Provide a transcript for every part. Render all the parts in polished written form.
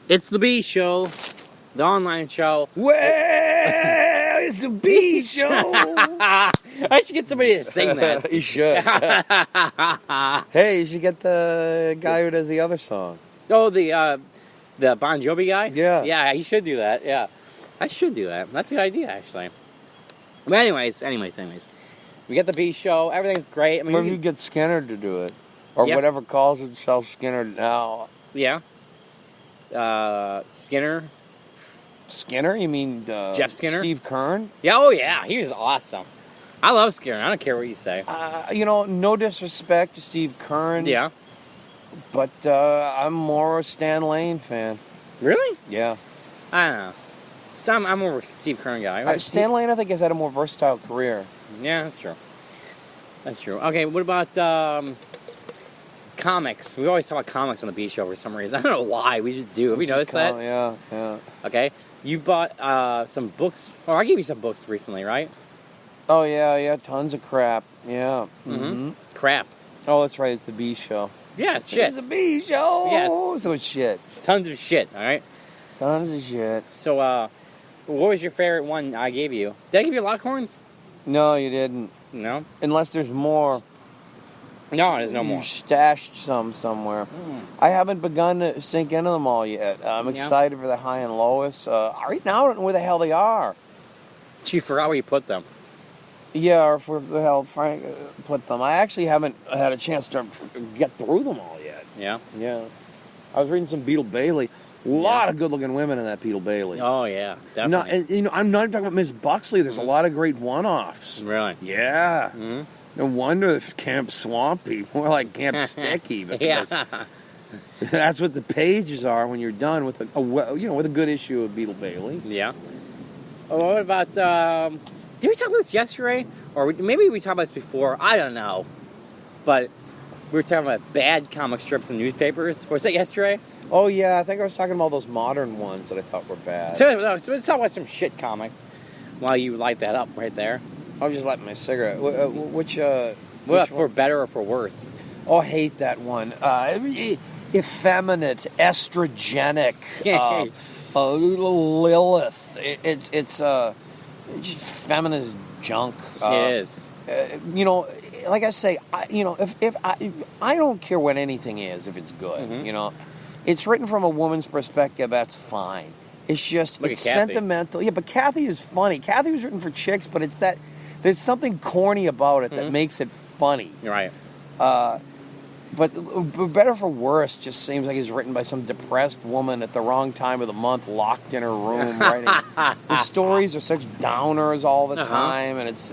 It's the B Show, the online show. Well, it's the B Show. I should get somebody to sing that. You should. Hey, you should get the guy who does the other song. Oh, the Bon Jovi guy? Yeah. Yeah, he should do that. Yeah. I should do that. That's a good idea, actually. But anyways. We get the B Show. Everything's great. I mean, Maybe you get Skinner to do it. Or whatever calls itself Skinner now. Yeah. Skinner. Skinner? You mean Jeff Skinner? Steve Kern? Yeah, oh yeah. He was awesome. I love Skinner. I don't care what you say. No disrespect to Steve Kern. Yeah. But I'm more a Stan Lane fan. Really? Yeah. I don't know. I'm more a Steve Kern guy. Stan Lane, I think, has had a more versatile career. Yeah, that's true. That's true. Okay, what about comics? We always talk about comics on the B Show for some reason. I don't know why. We just do. Have you noticed that? Yeah. Okay. You bought some books. Oh, I gave you some books recently, right? Oh, yeah. Tons of crap. Yeah. Mm-hmm. Crap. Oh, that's right. It's the B Show. Yeah, it's shit. It's the B Show. Yeah, so it's shit. It's tons of shit, all right? Tons of shit. So, what was your favorite one I gave you? Did I give you Lockhorns? No, you didn't. No? Unless there's more. No, there's no more. You stashed some somewhere. I haven't begun to sink into them all yet. I'm excited for the high and lowest. Right now, I don't know where the hell they are. You forgot where you put them. Yeah, or where the hell Frank put them. I actually haven't had a chance to get through them all yet. Yeah? Yeah. I was reading some Beetle Bailey. A lot of good-looking women in that Beetle Bailey. Oh, yeah, definitely. No, I'm not even talking about Miss Buxley. There's a lot of great one-offs. Really? Yeah. Mm-hmm. No wonder if Camp Swampy, more like Camp Sticky, because that's what the pages are when you're done with with a good issue of Beetle Bailey. Yeah. Oh, what about? Did we talk about this yesterday, or maybe we talked about this before? I don't know, but we were talking about bad comic strips in newspapers. Was that yesterday? Oh yeah, I think I was talking about those modern ones that I thought were bad. So let's talk about some shit comics while you light that up right there. I was just lighting my cigarette. Which for better or for worse? Oh, I hate that one. Effeminate, estrogenic, Lilith. It's just feminist junk. It is. Like I say, if I don't care what anything is, if it's good, Mm-hmm. It's written from a woman's perspective. That's fine. It's just it's sentimental. Yeah, but Kathy is funny. Kathy was written for chicks, but it's that there's something corny about it that makes it funny. Right. But better for worse just seems like it's written by some depressed woman at the wrong time of the month, locked in her room writing. The stories are such downers all the time, and it's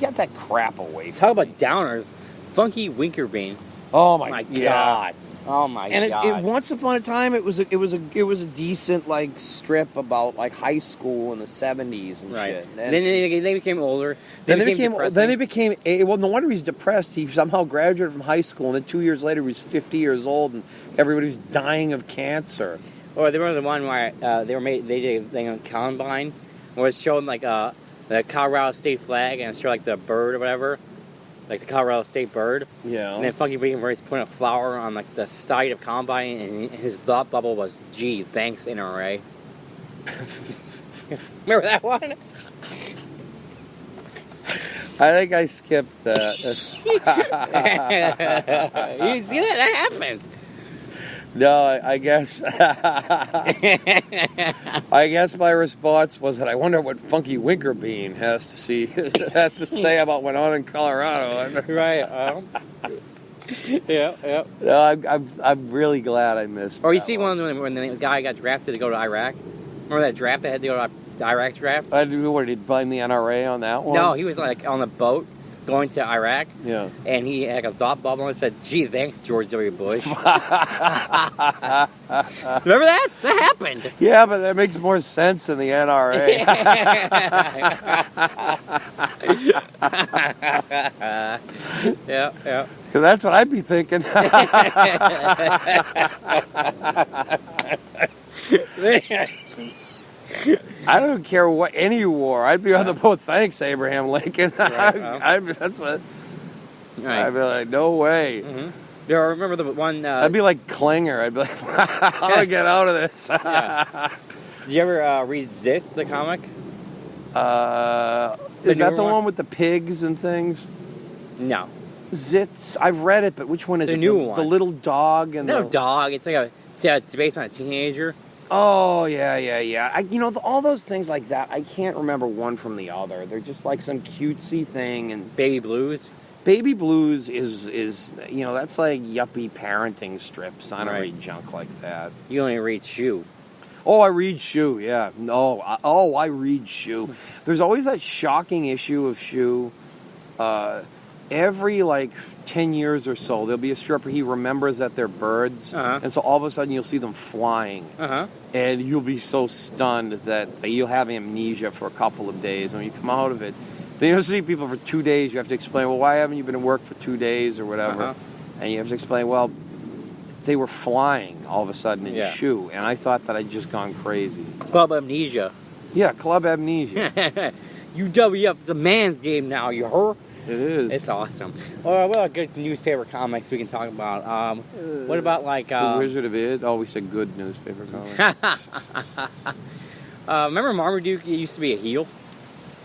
get that crap away from Talk about downers. Funky Winkerbean. Oh my God. Oh my God! And once upon a time, it was a decent like strip about like high school in the '70s and shit. And then they became older. Then they became. Well, no wonder he's depressed. He somehow graduated from high school, and then 2 years later, he was 50 years old, and everybody was dying of cancer. Or they were the one where they did a thing on Columbine, where it showed like the Colorado state flag, and it showed like the bird or whatever. Like the Colorado State bird. Yeah. And then Funky Winkerbean, where he's putting a flower on like the side of Combine, and his thought bubble was, "Gee, thanks NRA." Remember that one? I think I skipped that. You see that happened? No, I guess. I guess my response was that I wonder what Funky Winkerbean has to say about what went on in Colorado. Right. Yeah. No, I'm really glad I missed. Or you see one when the guy got drafted to go to Iraq. Remember that draft they had to go to the Iraq draft? What did he blame the NRA on that one? No, he was like on the boat going to Iraq. Yeah. And he had a thought bubble and said, "Gee, thanks, George W. Bush." Remember that? That happened. Yeah, but that makes more sense than the NRA. Yeah. Because that's what I'd be thinking. I don't care what any war. I'd be on the boat. Thanks, Abraham Lincoln. Right, I'd be like, no way. Mm-hmm. Yeah, I remember the one. I'd be like Klinger. I'd be like, how do I get out of this? Yeah. Did you ever read Zitz, the comic? Is that the one with the pigs and things? No. Zitz. I've read it, but which one is The it? new one. The little dog and No the dog. It's based on a teenager. Oh yeah. All those things like that. I can't remember one from the other. They're just like some cutesy thing. And Baby Blues. Baby Blues is that's like yuppie parenting strips. I don't read junk like that. You only read Shoe. Oh, I read Shoe. Yeah. I read Shoe. There's always that shocking issue of Shoe. Every 10 years or so, there'll be a strip where he remembers that they're birds, and so all of a sudden you'll see them flying, and you'll be so stunned that you'll have amnesia for a couple of days. When you come out of it, then you'll see people for 2 days. You have to explain, well, why haven't you been at work for 2 days or whatever? And you have to explain, well, they were flying all of a sudden in Shoe, and I thought that I'd just gone crazy. Club Amnesia. Yeah, Club Amnesia. UWF, it's a man's game now, you heard? It is. It's awesome. Well, what about good newspaper comics we can talk about? What about The Wizard of Id? Oh, we said good newspaper comics. Remember Marmaduke used to be a heel?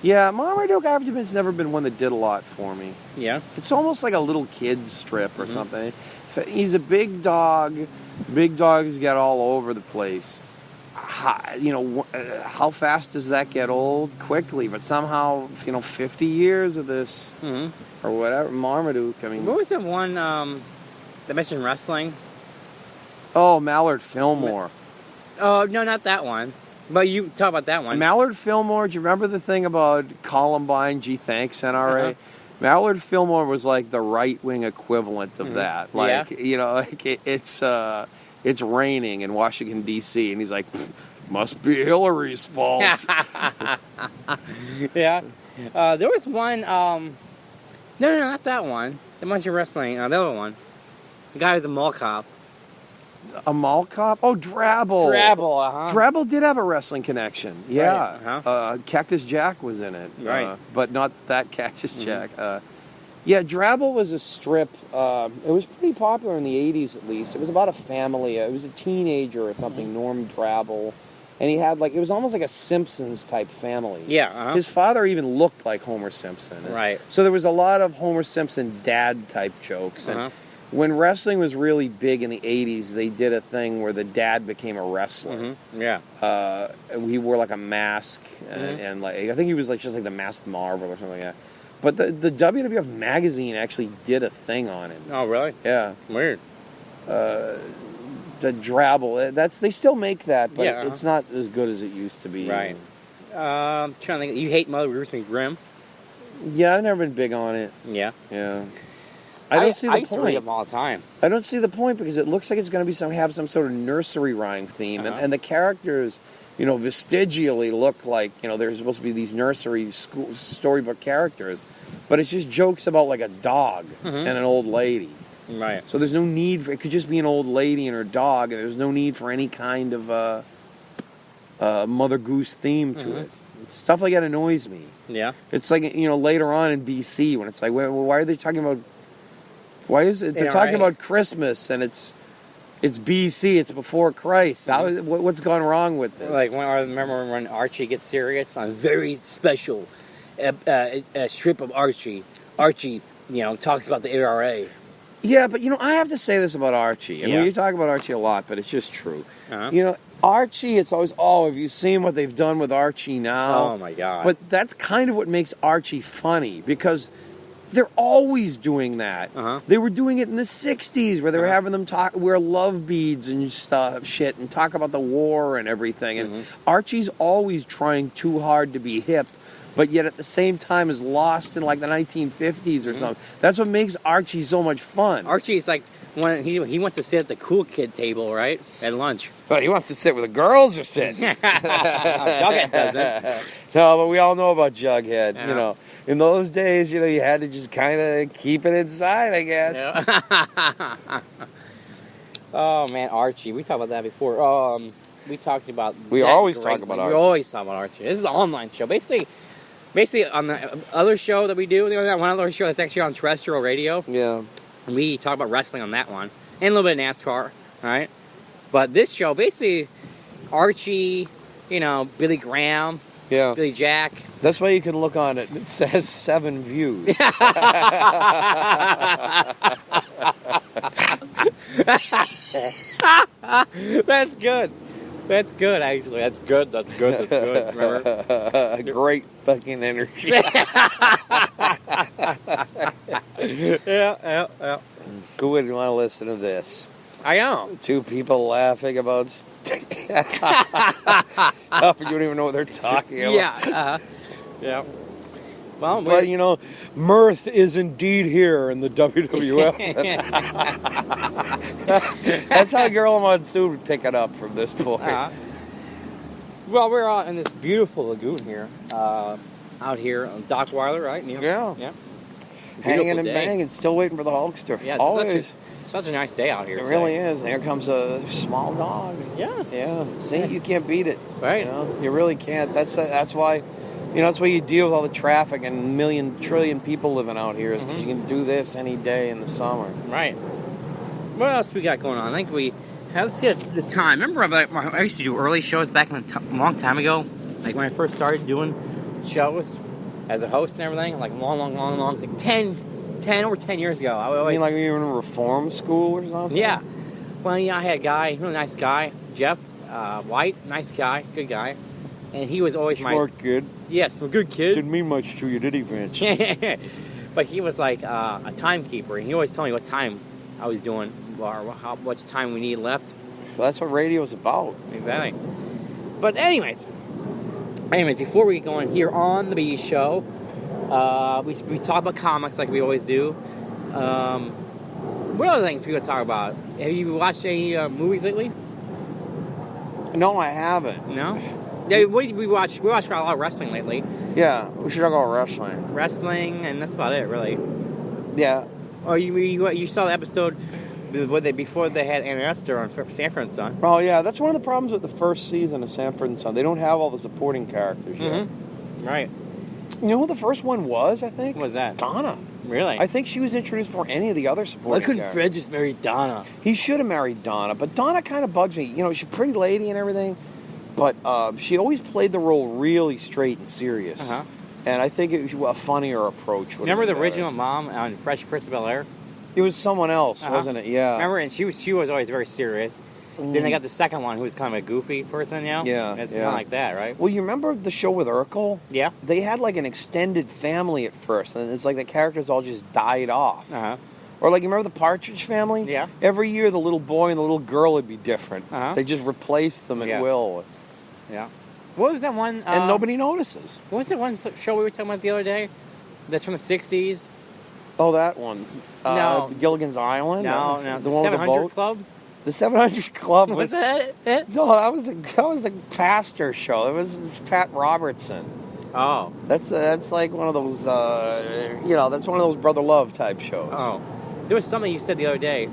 Yeah, Marmaduke, I have to admit, it's never been one that did a lot for me. Yeah? It's almost like a little kid's strip or something. He's a big dog. Big dogs get all over the place. How fast does that get old? Quickly, but somehow, 50 years of this or whatever. Marmaduke, I mean. What was that one that mentioned wrestling? Oh, Mallard Fillmore. Oh, no, not that one. But you talk about that one. Mallard Fillmore, do you remember the thing about Columbine, gee thanks, NRA? Mallard Fillmore was like the right-wing equivalent of that. It's raining in Washington, D.C., and he's like, must be Hillary's fault. Yeah. There was one, no, not that one. The bunch of wrestling, the other one. The guy was a mall cop. A mall cop? Oh, Drabble. Drabble, Drabble did have a wrestling connection. Yeah. Right. Cactus Jack was in it. Right. But not that Cactus Jack. Yeah, Drabble was a strip. It was pretty popular in the 80s, at least. It was about a family. It was a teenager or something, Norm Drabble. And he had, it was almost like a Simpsons-type family. Yeah, His father even looked like Homer Simpson. Right. So there was a lot of Homer Simpson dad-type jokes. And when wrestling was really big in the 80s, they did a thing where the dad became a wrestler. Yeah. He wore, a mask. And I think he was, just like the Masked Marvel or something like that. But the WWF magazine actually did a thing on it. Oh, really? Yeah. Weird. The Drabble. They still make that, but it's not as good as it used to be. Right. Trying to think. You hate Mother Ruth and Grimm? Yeah, I've never been big on it. Yeah. Yeah. I don't see the I used to read point. them all the time. I don't see the point because it looks like it's going to be have some sort of nursery rhyme theme, and the characters, vestigially look like they're supposed to be these nursery storybook characters. But it's just jokes about a dog and an old lady. Right. So there's no need for it. Could just be an old lady and her dog, and there's no need for any kind of Mother Goose theme to it. Stuff like that annoys me. Yeah. It's like later on in BC when it's like, why are they talking about? Why is it? They're talking about Christmas and it's BC. It's before Christ. What's gone wrong with this? I remember when Archie gets serious on very special. A strip of Archie. Archie, talks about the ARA. Yeah, but I have to say this about Archie. And we talk about Archie a lot, but it's just true. Archie, it's always, have you seen what they've done with Archie now? Oh my God. But that's kind of what makes Archie funny, because they're always doing that. They were doing it in the 60s, where they were having them wear love beads and shit, and talk about the war and everything. And Archie's always trying too hard to be hip, but yet at the same time is lost in the 1950s or something. That's what makes Archie so much fun. Archie's when he wants to sit at the cool kid table, right? At lunch. Well, he wants to sit where the girls are sitting. Jughead doesn't. No, but we all know about Jughead. Yeah. In those days, you had to just kind of keep it inside, I guess. Yeah. Oh, man, Archie. We talked about that before. We talked about... We always talk about Archie. We always talk about Archie. This is an online show. Basically, on the other show that we do, that one other show that's actually on terrestrial radio. Yeah. We talk about wrestling on that one. And a little bit of NASCAR, right? But this show, basically, Archie, Billy Graham, Yeah. Billy Jack. That's why you can look on it. It says 7 views. That's good. That's good, actually. That's good. Remember? Great fucking energy. Yeah. Who would want to listen to this? I know. 2 people laughing about stuff you don't even know what they're talking about. Yeah. Yeah. Well, But, mirth is indeed here in the WWF. That's how Girl Monsoon would pick it up from this point. Well, we're out in this beautiful lagoon here. Out here on Dock Weiler, right? Yeah. Yeah. Hanging Beautiful and day. banging, still waiting for the Hulkster. Yeah, Always. such a nice day out here. It today. really is. There comes a small dog. Yeah. Yeah. See, you can't beat it. Right. You really can't. That's why. That's why you deal with all the traffic and trillion people living out here is because you can do this any day in the summer. Right. What else we got going on? I think let's see the time. Remember, I used to do early shows back a long time ago, like when I first started doing shows as a host and everything, like long, like 10 over 10 years ago. I mean, like you were in reform school or something? Yeah. Well, I had a guy, really nice guy, Jeff White, nice guy, good guy, and he was always Smart kid. Yes, a good kid. Didn't mean much to you, did he, Vince? But he was like a timekeeper, and he always told me what time I was doing, or how much time we need left. Well, that's what radio's about. Exactly. But anyways, before we go in here on the B Show, we talk about comics like we always do. What other things we gonna talk about? Have you watched any movies lately? No, I haven't. No. Yeah, we watched a lot of wrestling lately. Yeah, we should talk about wrestling. Wrestling, and that's about it, really. Yeah. Oh, you saw the episode before they had Ann Esther on Sanford and Son? Oh, yeah, that's one of the problems with the first season of Sanford and Son. They don't have all the supporting characters yet. Right. You know who the first one was, I think? What was that? Donna. Really? I think she was introduced before any of the other supporting characters. Fred just marry Donna? He should have married Donna, but Donna kind of bugs me. She's a pretty lady and everything, but she always played the role really straight and serious. Uh-huh. And I think it was a funnier approach. Remember the original mom on Fresh Prince of Bel-Air? It was someone else, wasn't it? Yeah. Remember, and she was always very serious. Then they got the second one, who was kind of a goofy person, Yeah. It's kind of like that, right? Well, you remember the show with Urkel? Yeah. They had like an extended family at first, and it's like the characters all just died off. Uh-huh. Or like, you remember the Partridge Family? Yeah. Every year the little boy and the little girl would be different. Uh-huh. They just replaced them at will. Yeah. What was that one? And nobody notices. What was that one show we were talking about the other day? That's from the 60s? Oh, that one. No. Gilligan's Island? No. The The one with the 700 boat? Club? The 700 Club Was that it? No, that was a pastor show. It was Pat Robertson. Oh. That's like one of those, that's one of those Brother Love type shows. Oh. There was something you said the other day.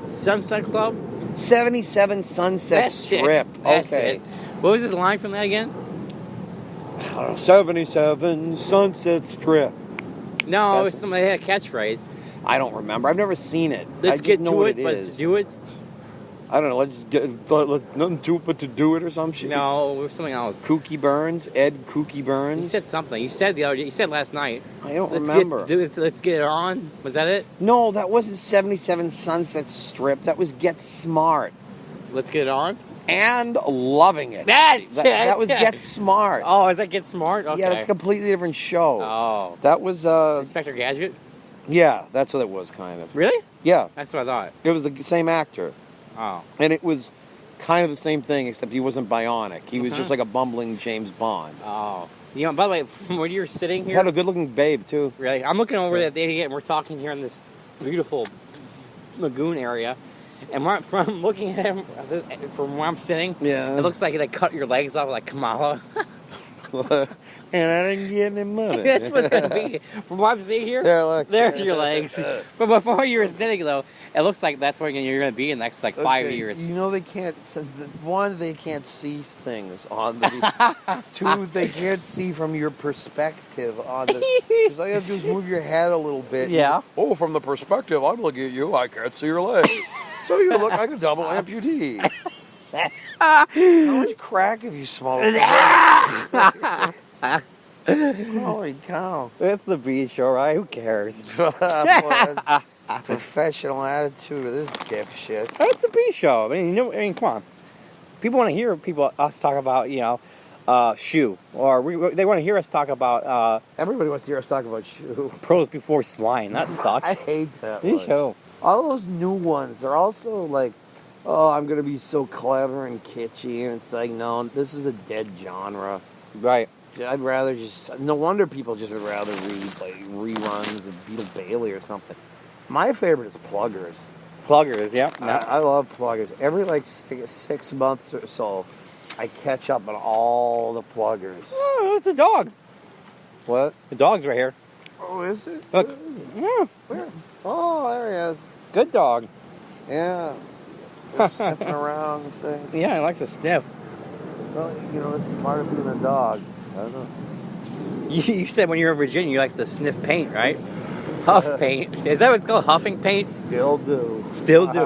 Sunset Club? 77 Sunset That's Strip. It. That's okay. it. What was his line from that again? 77 Sunset Strip. No, it was somebody had a catchphrase. I don't remember. I've never seen it. Let's I get know to what it, but is. to do it? I don't know. Let nothing to it but to do it or some shit. No, it was something else. Kooky Burns, Ed Kooky Burns. You said something. You said the other day. You said last night. I don't Let's remember. Let's get it on. Was that it? No, that wasn't 77 Sunset Strip. That was Get Smart. Let's get it on. And Loving It. That was Get Smart. Oh, is that Get Smart? Okay. Yeah, it's a completely different show. Oh. That was Inspector Gadget? Yeah, that's what it was, kind of. Really? Yeah. That's what I thought. It was the same actor. Oh. And it was kind of the same thing, except he wasn't bionic. He was just like a bumbling James Bond. Oh. By the way, from where you're sitting He here... had a good-looking babe, too. Really? I'm looking over at the idiot, and we're talking here in this beautiful lagoon area. And from looking at him, from where I'm sitting, Yeah. it looks like they cut your legs off like Kamala. And I didn't get any money. That's what it's going to be. From what I'm seeing here, There, look. there's your legs. But before you were sitting, though, it looks like that's where you're going to be in the next, 5 years. You know, they can't. One, they can't see things on the. Two, they can't see from your perspective on the. Because all you have to do is move your head a little bit. Yeah. Oh, from the perspective I'm looking at you, I can't see your legs. So you look like a double amputee. How much crack have you smoked? Holy cow. It's the beach show, right? Who cares? Professional attitude of this dipshit. It's a beach show. I mean, come on. People want to hear us talk about, shoe. Or they want to hear us talk about... Everybody wants to hear us talk about shoe. Pros before swine. That sucks. I hate that Me one. too. All those new ones, they're also like, oh, I'm going to be so clever and kitschy. And it's like, no, this is a dead genre. Right. I'd rather just... No wonder people just would rather read like reruns of Beetle Bailey or something. My favorite is Pluggers. Pluggers, yeah. I love Pluggers. Every 6 months or so, I catch up on all the Pluggers. Oh, it's a dog. What? The dog's right here. Oh, is it? Look. Yeah. Where? Oh, there he is. Good dog. Yeah. Just sniffing around and things. Yeah, he likes to sniff. Well, that's part of being a dog. I don't know. You said when you were in Virginia you like to sniff paint, right? Huff paint. Is that what it's called? Huffing paint? Still do. Still do.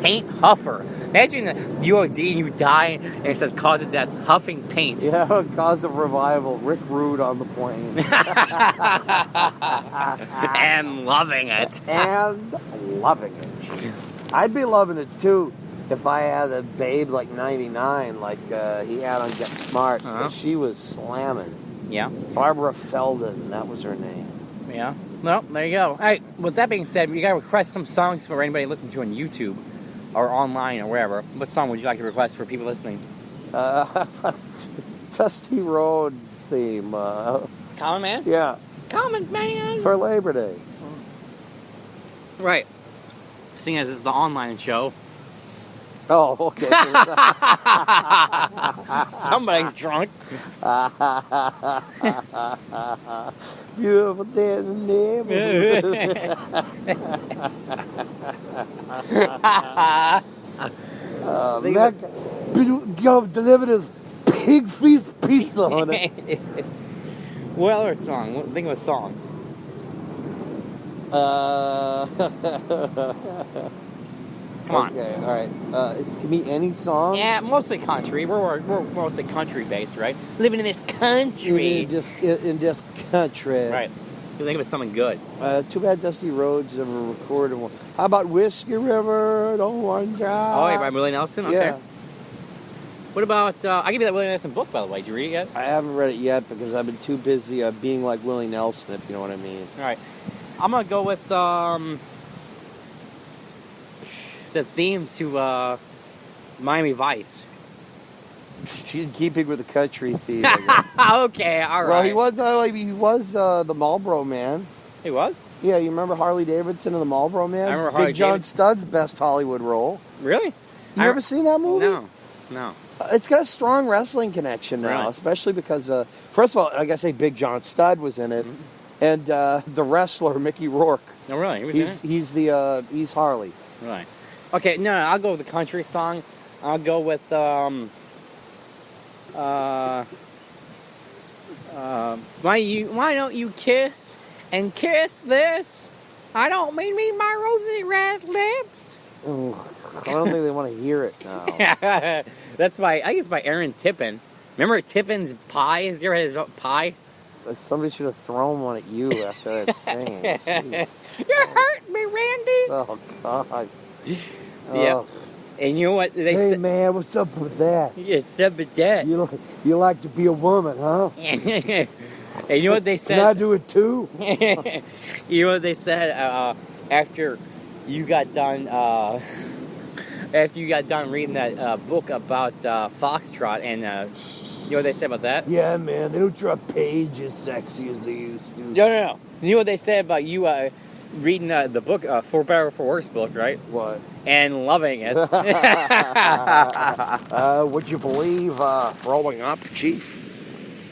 Paint huffer. Imagine you OD and you die and it says cause of death, huffing paint. Yeah, cause of revival. Rick Rude on the plane. And loving it. And loving it. I'd be loving it too if I had a babe like 99 like he had on Get Smart. She was slamming. Yeah. Barbara Feldon, that was her name. Yeah. Well, there you go. All right, with that being said, you got to request some songs for anybody to listen to on YouTube or online or wherever. What song would you like to request for people listening? Dusty Rhodes theme. Common Man? Yeah. Common Man! For Labor Day. Right. Seeing as it's the online show. Oh, okay. Somebody's drunk. Beautiful day in the neighborhood. Deliver this pig feast pizza on it. What other song? Think of a song. Come on. Okay, all right. It can be any song. Yeah, mostly country. We're mostly country based, right? Living in this country. In this country. Right. You think of something good. Too bad Dusty Rhodes never recorded one. How about Whiskey River? Don't want to. Oh, yeah, by Willie Nelson? Okay. Yeah. What about, I gave you that Willie Nelson book, by the way. Did you read it yet? I haven't read it yet because I've been too busy being like Willie Nelson, if you know what I mean. All right. I'm going to go with, it's a theme to Miami Vice. She's keeping with the country theme. Okay, all right. Well, he was the Marlboro Man. He was? Yeah, you remember Harley Davidson and the Marlboro Man? I remember Harley Big John Davidson. Studd's best Hollywood role. Really? You ever seen that movie? No. It's got a strong wrestling connection now, Really? especially because, first of all, like I say, Big John Studd was in it, and the wrestler Mickey Rourke. No, really? He was in it? He's Harley. Right. Okay, no, I'll go with the country song. I'll go with, why don't you kiss and kiss this? I don't mean my rosy red lips. Ooh, I don't think they want to hear it now. I think it's by Aaron Tippin. Remember Tippin's Pies? You ever had his pie? Somebody should have thrown one at you after that singing. Jeez. You hurt me, Randy. Oh, God. Yeah. Oh. And you know what they Hey, said? man, what's up with that? It's a bidet. You like to be a woman, huh? And you know what they said? Can I do it too? You know what they said after you got done reading that book about Foxtrot, and you know what they said about that? Yeah, man, they don't draw Paige as sexy as they used to. No. You know what they said about you reading the book, For Better or For Worse book, right? What? And loving it. Would you believe Rolling Up, Chief?